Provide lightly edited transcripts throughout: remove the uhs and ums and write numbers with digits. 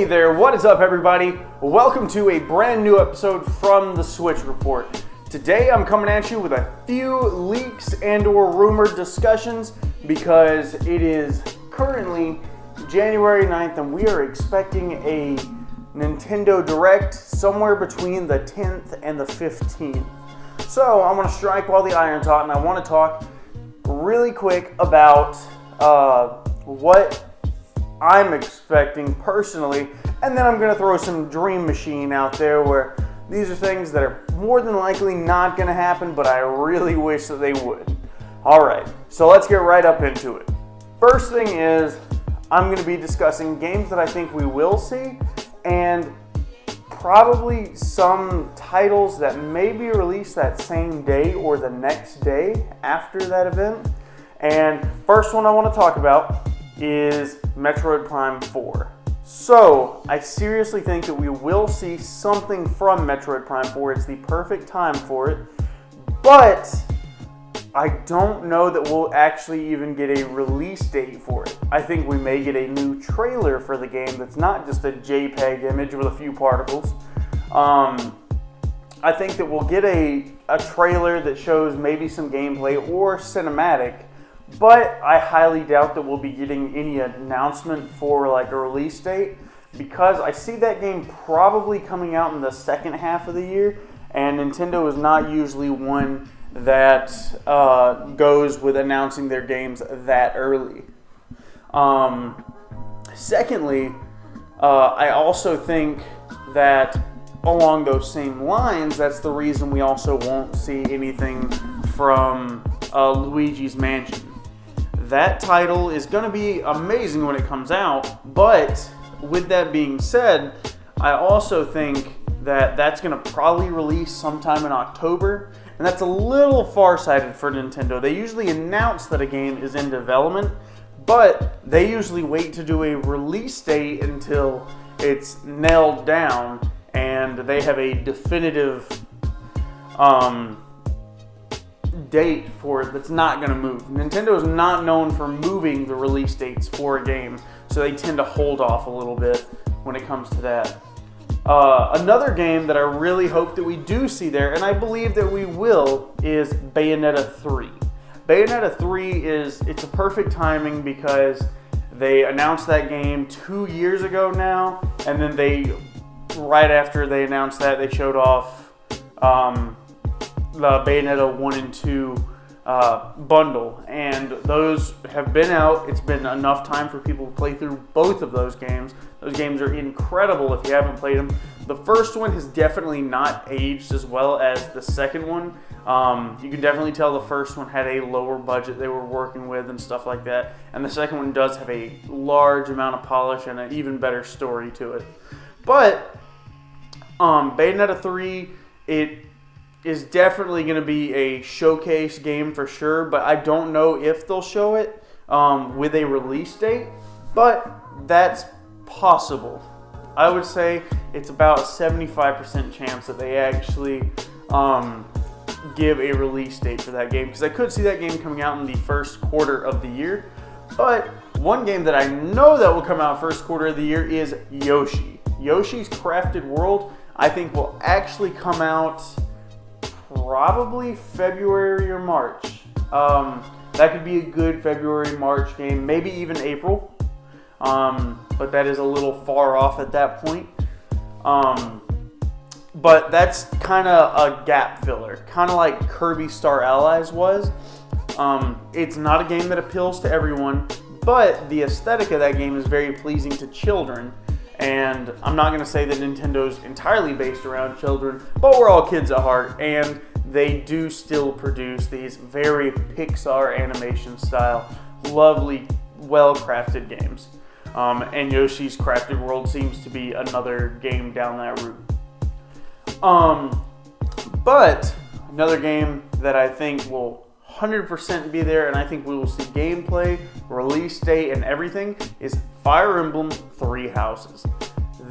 there, what is up everybody? Welcome to a brand new episode from the Switch Report. Today I'm coming at you with a few leaks and or rumored discussions because it is currently January 9th and we are expecting a Nintendo Direct somewhere between the 10th and the 15th. So I'm going to strike while the iron's hot and I want to talk really quick about what I'm expecting personally, and then I'm going to throw some Dream Machine out there where these are things that are more than likely not going to happen, but I really wish that they would. Alright, so let's get right up into it. First thing is, I'm going to be discussing games that I think we will see, and probably some titles that may be released that same day or the next day after that event. And first one I want to talk about is Metroid Prime 4. So, I seriously think that we will see something from Metroid Prime 4. It's the perfect time for it. But I don't know that we'll actually even get a release date for it. I think we may get a new trailer for the game that's not just a JPEG image with a few particles. I think that we'll get a trailer that shows maybe some gameplay or cinematic. But I highly doubt that we'll be getting any announcement for like a release date because I see that game probably coming out in the second half of the year, and Nintendo is not usually one that goes with announcing their games that early. Secondly, I also think that along those same lines, that's the reason we also won't see anything from Luigi's Mansion. That title is going to be amazing when it comes out, but with that being said, I also think that that's going to probably release sometime in October, and that's a little far-sighted for Nintendo. They usually announce that a game is in development, but they usually wait to do a release date until it's nailed down and they have a definitive date for it that's not going to move. Nintendo is not known for moving the release dates for a game, so they tend to hold off a little bit when it comes to that. Another game that I really hope that we do see there, and I believe that we will, is Bayonetta 3. Bayonetta 3 it's a perfect timing because they announced that game 2 years ago now, and then right after they announced that, they showed off the Bayonetta 1 and 2 bundle, and those have been out. It's been enough time for people to play through both of those games. Those games are incredible if you haven't played them. The first one has definitely not aged as well as the second one. You can definitely tell the first one had a lower budget they were working with and stuff like that, and the second one does have a large amount of polish and an even better story to it. But Bayonetta 3, it is definitely going to be a showcase game for sure, but I don't know if they'll show it with a release date, but that's possible. I would say it's about a 75% chance that they actually give a release date for that game, because I could see that game coming out in the first quarter of the year. But one game that I know that will come out first quarter of the year is Yoshi. Yoshi's Crafted World, I think, will actually come out probably February or March. That could be a good February-March game, maybe even April. But that is a little far off at that point. But that's kind of a gap filler, kind of like Kirby Star Allies was. It's not a game that appeals to everyone, but the aesthetic of that game is very pleasing to children. And I'm not going to say that Nintendo's entirely based around children, but we're all kids at heart, and they do still produce these very Pixar animation style, lovely, well-crafted games. And Yoshi's Crafted World seems to be another game down that route. But another game that I think will 100% be there, and I think we will see gameplay, release date, and everything, is Fire Emblem Three Houses.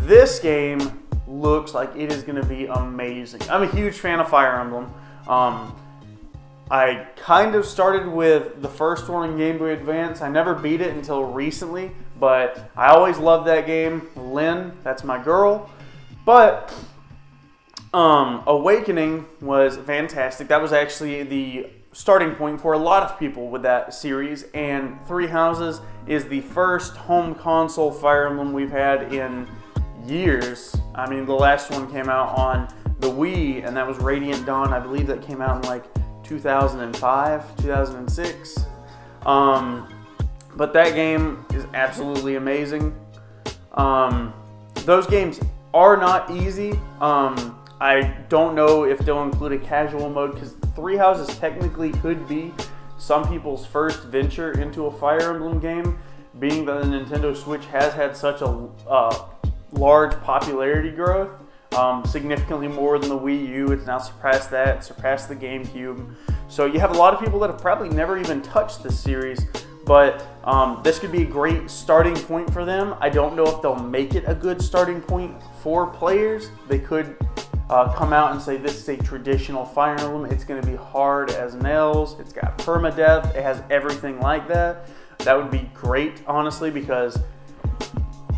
This game looks like it is going to be amazing. I'm a huge fan of Fire Emblem. I kind of started with the first one in Game Boy Advance. I never beat it until recently, But I always loved that game. Lynn, that's my girl. But Awakening was fantastic. That was actually the starting point for a lot of people with that series. And Three Houses is the first home console Fire Emblem we've had in years. I mean, the last one came out on the Wii, and that was Radiant Dawn. I believe that came out in like 2005, 2006. But that game is absolutely amazing. Those games are not easy. I don't know if they'll include a casual mode, because Three Houses technically could be some people's first venture into a Fire Emblem game, being that the Nintendo Switch has had such a large popularity growth, significantly more than the Wii U. It's now surpassed that, surpassed the GameCube. So you have a lot of people that have probably never even touched this series, but this could be a great starting point for them. I don't know if they'll make it a good starting point for players. They could come out and say this is a traditional Fire Emblem. It's going to be hard as nails. It's got permadeath. It has everything like that. That would be great, honestly, because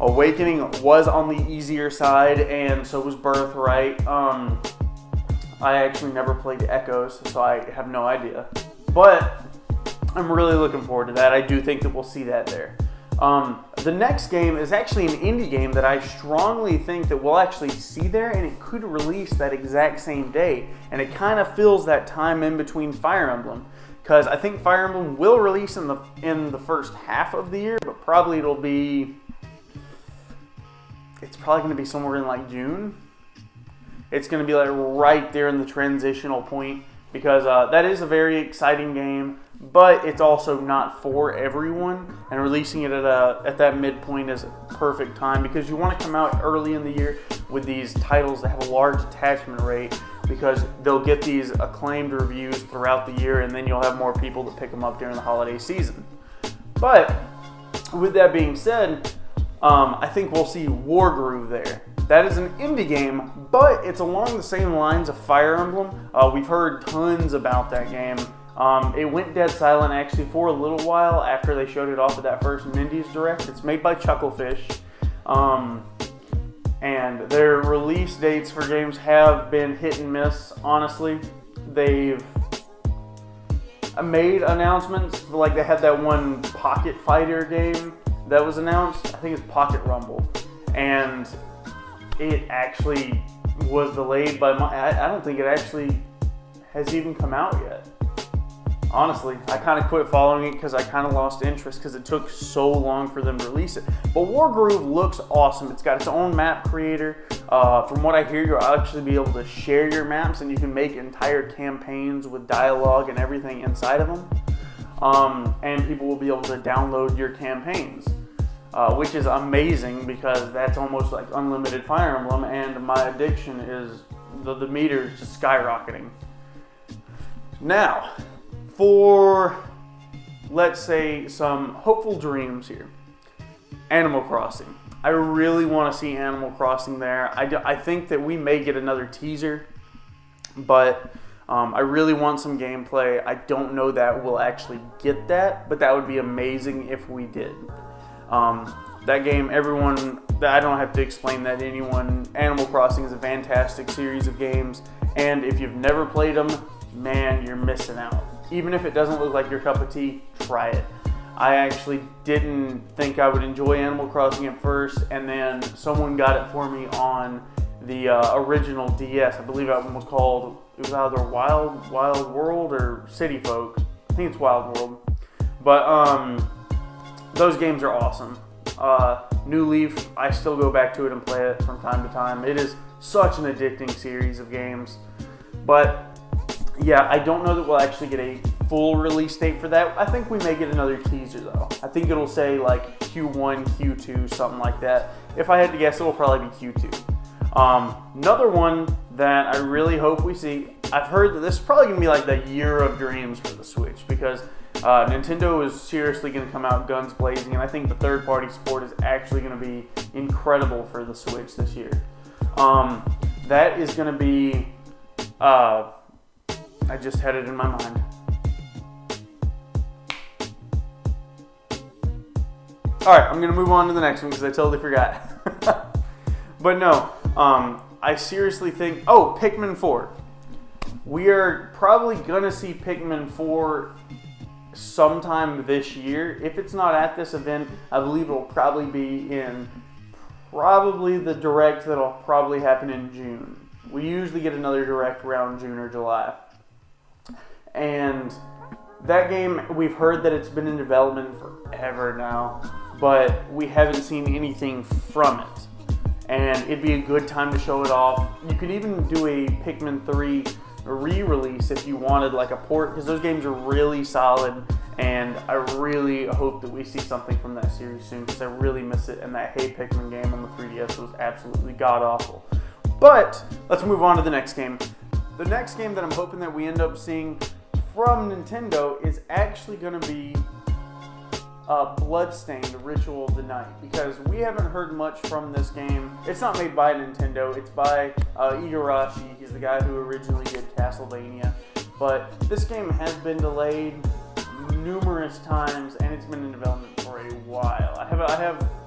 Awakening was on the easier side, and so was Birthright. I actually never played Echoes, so I have no idea. But I'm really looking forward to that. I do think that we'll see that there. The next game is actually an indie game that I strongly think that we'll actually see there, and it could release that exact same day. And it kind of fills that time in between Fire Emblem, because I think Fire Emblem will release in the first half of the year, but probably it's probably going to be somewhere in like June. It's going to be like right there in the transitional point, because that is a very exciting game, but it's also not for everyone, and releasing it at that midpoint is a perfect time, because you want to come out early in the year with these titles that have a large attachment rate, because they'll get these acclaimed reviews throughout the year, and then you'll have more people that pick them up during the holiday season. But with that being said, I think we'll see Wargroove there. That is an indie game, but it's along the same lines of Fire Emblem. We've heard tons about that game. It went dead silent actually for a little while after they showed it off at that first Nindies Direct. It's made by Chucklefish. And their release dates for games have been hit and miss, honestly. They've made announcements, like they had that one Pocket Fighter game that was announced. I think it's Pocket Rumble. And it actually was delayed by I don't think it actually has even come out yet. Honestly, I kind of quit following it because I kind of lost interest because it took so long for them to release it. But Wargroove looks awesome. It's got its own map creator. From what I hear, you'll actually be able to share your maps, and you can make entire campaigns with dialogue and everything inside of them. And people will be able to download your campaigns, which is amazing because that's almost like unlimited Fire Emblem, and my addiction is, the meter is just skyrocketing. Now, for, let's say, some hopeful dreams here. Animal Crossing. I really want to see Animal Crossing there. I think that we may get another teaser, but I really want some gameplay. I don't know that we'll actually get that, but that would be amazing if we did. That game, everyone, I don't have to explain that to anyone. Animal Crossing is a fantastic series of games, and if you've never played them, man, you're missing out. Even if it doesn't look like your cup of tea, try it. I actually didn't think I would enjoy Animal Crossing at first, and then someone got it for me on the original DS. I believe that one was called, it was either Wild World or City Folk. I think it's Wild World. But those games are awesome. New Leaf, I still go back to it and play it from time to time. It is such an addicting series of games. But yeah, I don't know that we'll actually get a full release date for that. I think we may get another teaser though. I think it'll say like Q1, Q2, something like that. If I had to guess, it will probably be Q2. Another one that I really hope we see, I've heard that this is probably going to be like the year of dreams for the Switch, because Nintendo is seriously going to come out guns blazing, and I think the third-party support is actually going to be incredible for the Switch this year. That is going to be... I just had it in my mind. Alright, I'm going to move on to the next one because I totally forgot. But no, I seriously think... Oh, Pikmin 4. We are probably going to see Pikmin 4 sometime this year. If it's not at this event, I believe it'll probably be in the direct that'll probably happen in June. We usually get another direct around June or July. And that game, we've heard that it's been in development forever now, but we haven't seen anything from it. And it'd be a good time to show it off. You could even do a Pikmin 3 re-release if you wanted like a port, because those games are really solid, and I really hope that we see something from that series soon, because I really miss it, and that Hey Pikmin game on the 3DS was absolutely god-awful. But let's move on to the next game. The next game that I'm hoping that we end up seeing from Nintendo is actually going to be Bloodstained: Ritual of the Night, because we haven't heard much from this game. It's not made by Nintendo, it's by Igarashi. He's the guy who originally did Castlevania. But this game has been delayed numerous times, and it's been in development for a while. I have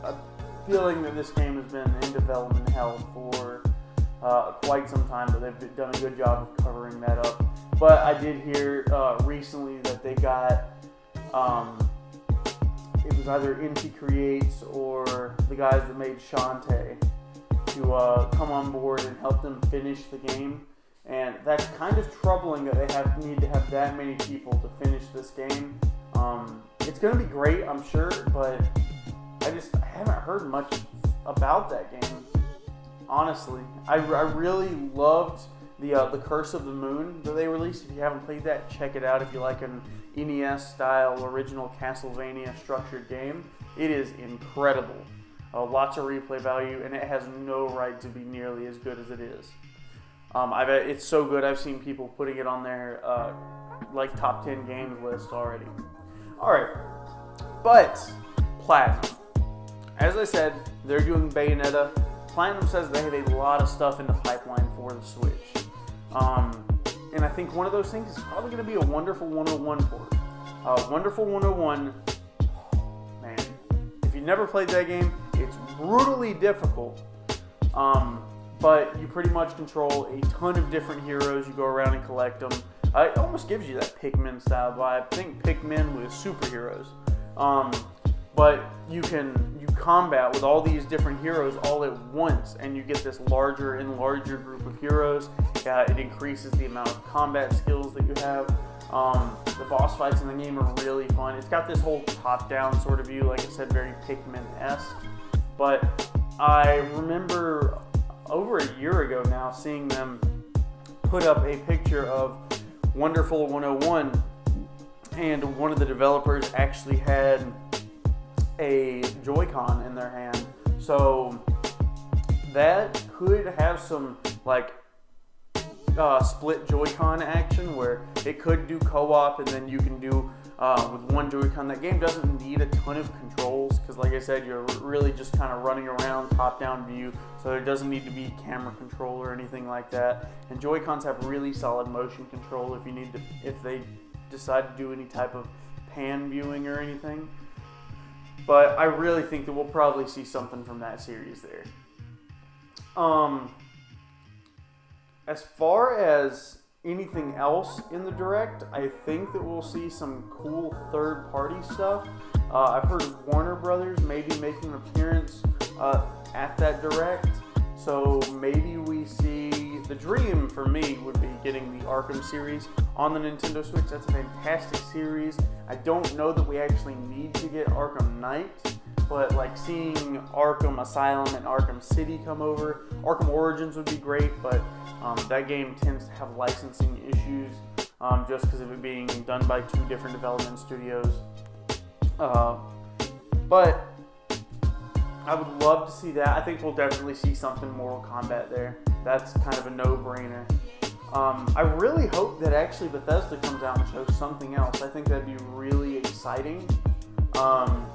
a feeling that this game has been in development hell for quite some time, but they've done a good job of covering that up. But I did hear recently that they got... it was either Inti Creates or the guys that made Shantae to come on board and help them finish the game. And that's kind of troubling that they need to have that many people to finish this game. It's going to be great, I'm sure, but I haven't heard much about that game, honestly. I really loved the Curse of the Moon that they released. If you haven't played that, check it out if you like an NES-style original Castlevania structured game. It is incredible. Lots of replay value, and it has no right to be nearly as good as it is. It's so good, I've seen people putting it on their like top 10 games list already. Alright, but Platinum. As I said, they're doing Bayonetta. Platinum says they have a lot of stuff in the pipeline for the Switch. And I think one of those things is probably going to be a Wonderful 101 port. Wonderful 101, man, if you've never played that game, it's brutally difficult. But you pretty much control a ton of different heroes. You go around and collect them. It almost gives you that Pikmin style vibe. Think Pikmin with superheroes. But you combat with all these different heroes all at once, and you get this larger and larger group of heroes. It increases the amount of combat skills that you have. The boss fights in the game are really fun. It's got this whole top-down sort of view, like I said, very Pikmin-esque. But I remember over a year ago now seeing them put up a picture of Wonderful 101, and one of the developers actually had a Joy-Con in their hand. So that could have some like split Joy-Con action where it could do co-op, and then you can do with one Joy-Con. That game doesn't need a ton of controls because, like I said, you're really just kind of running around top-down view, so there doesn't need to be camera control or anything like that. And Joy-Cons have really solid motion control if they decide to do any type of pan viewing or anything. But I really think that we'll probably see something from that series there. As far as anything else in the Direct, I think that we'll see some cool third-party stuff. I've heard Warner Brothers maybe making an appearance at that Direct. So maybe we see... The dream for me would be getting the Arkham series on the Nintendo Switch. That's a fantastic series. I don't know that we actually need to get Arkham Knight, but like seeing Arkham Asylum and Arkham City come over. Arkham Origins would be great, but that game tends to have licensing issues just because of it being done by two different development studios. But I would love to see that. I think we'll definitely see something Mortal Kombat there. That's kind of a no-brainer. I really hope that actually Bethesda comes out and shows something else. I think that'd be really exciting to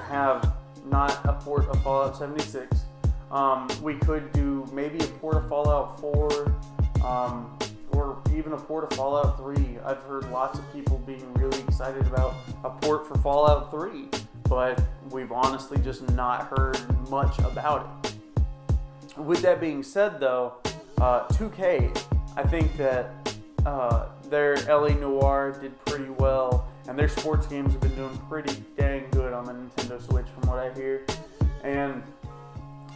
have not a port of Fallout 76. We could do maybe a port of Fallout 4 or even a port of Fallout 3. I've heard lots of people being really excited about a port for Fallout 3. but we've honestly just not heard much about it. With that being said, though, 2K, I think that their LA Noire did pretty well, and their sports games have been doing pretty dang good on the Nintendo Switch from what I hear. And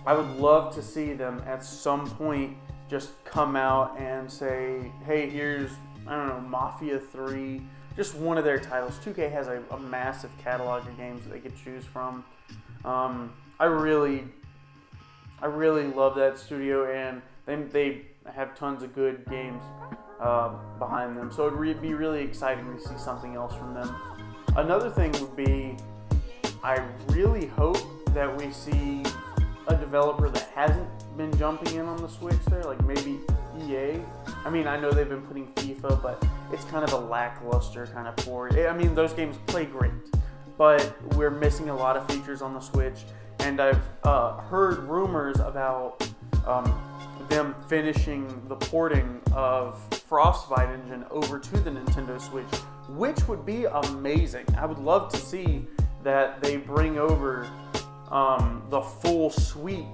I would love to see them at some point just come out and say, hey, here's, I don't know, Mafia 3, just one of their titles. 2K has a massive catalog of games that they could choose from. I really love that studio, and they have tons of good games behind them. So it would be really exciting to see something else from them. Another thing would be, I really hope that we see a developer that hasn't been jumping in on the Switch there, like maybe EA. I mean, I know they've been putting FIFA, but it's kind of a lackluster kind of port. I mean, those games play great, but we're missing a lot of features on the Switch, and I've heard rumors about them finishing the porting of Frostbite engine over to the Nintendo Switch, which would be amazing. I would love to see that they bring over the full suite,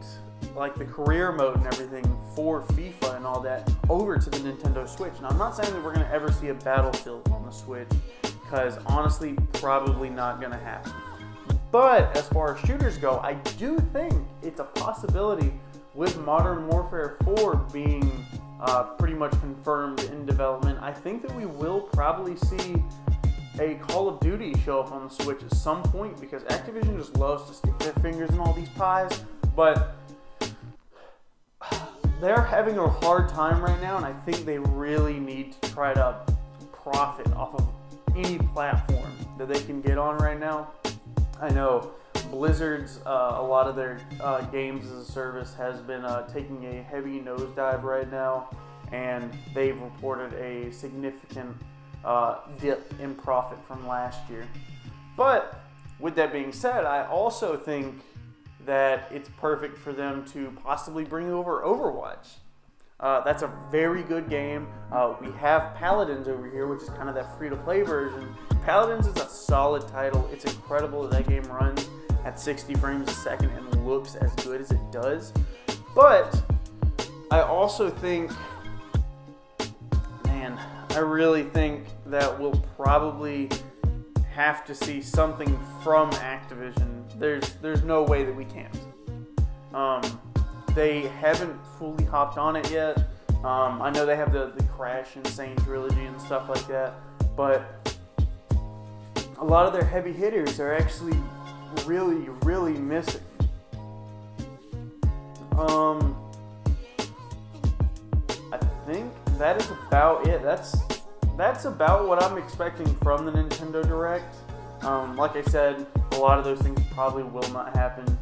like the career mode and everything for FIFA and all that, over to the Nintendo Switch. Now, I'm not saying that we're going to ever see a Battlefield on the Switch, because honestly, probably not going to happen. But as far as shooters go, I do think it's a possibility with Modern Warfare 4 being pretty much confirmed in development. I think that we will probably see a Call of Duty show up on the Switch at some point, because Activision just loves to stick their fingers in all these pies, but they're having a hard time right now, and I think they really need to try to profit off of any platform that they can get on right now. I know Blizzard's, a lot of their games as a service has been taking a heavy nosedive right now, and they've reported a significant dip in profit from last year. But with that being said, I also think that it's perfect for them to possibly bring over Overwatch. That's a very good game. We have Paladins over here, which is kind of that free-to-play version. Paladins is a solid title. It's incredible that game runs at 60 frames a second and looks as good as it does. But I also think, I really think that we'll probably have to see something from Activision. There's no way that we can't. They haven't fully hopped on it yet. I know they have the Crash Insane trilogy and stuff like that, but a lot of their heavy hitters are actually really, really missing. I think that is about it. That's about what I'm expecting from the Nintendo Direct. Like I said, a lot of those things probably will not happen.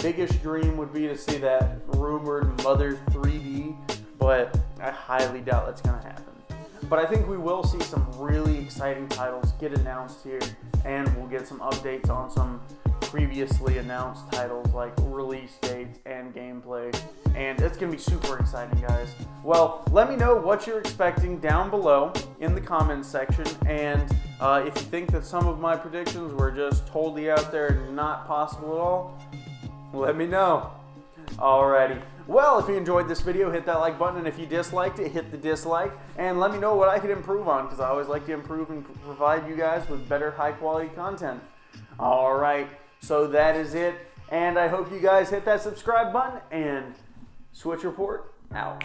Biggest dream would be to see that rumored Mother 3D, but I highly doubt that's going to happen. But I think we will see some really exciting titles get announced here, and we'll get some updates on some previously announced titles like release dates and gameplay, and it's going to be super exciting, guys. Well, let me know what you're expecting down below in the comments section, and if you think that some of my predictions were just totally out there and not possible at all, let me know. Alrighty. Well, if you enjoyed this video, hit that like button, and if you disliked it, hit the dislike, and let me know what I could improve on, because I always like to improve and provide you guys with better high-quality content. Alright, so that is it, and I hope you guys hit that subscribe button, and Switch Report out.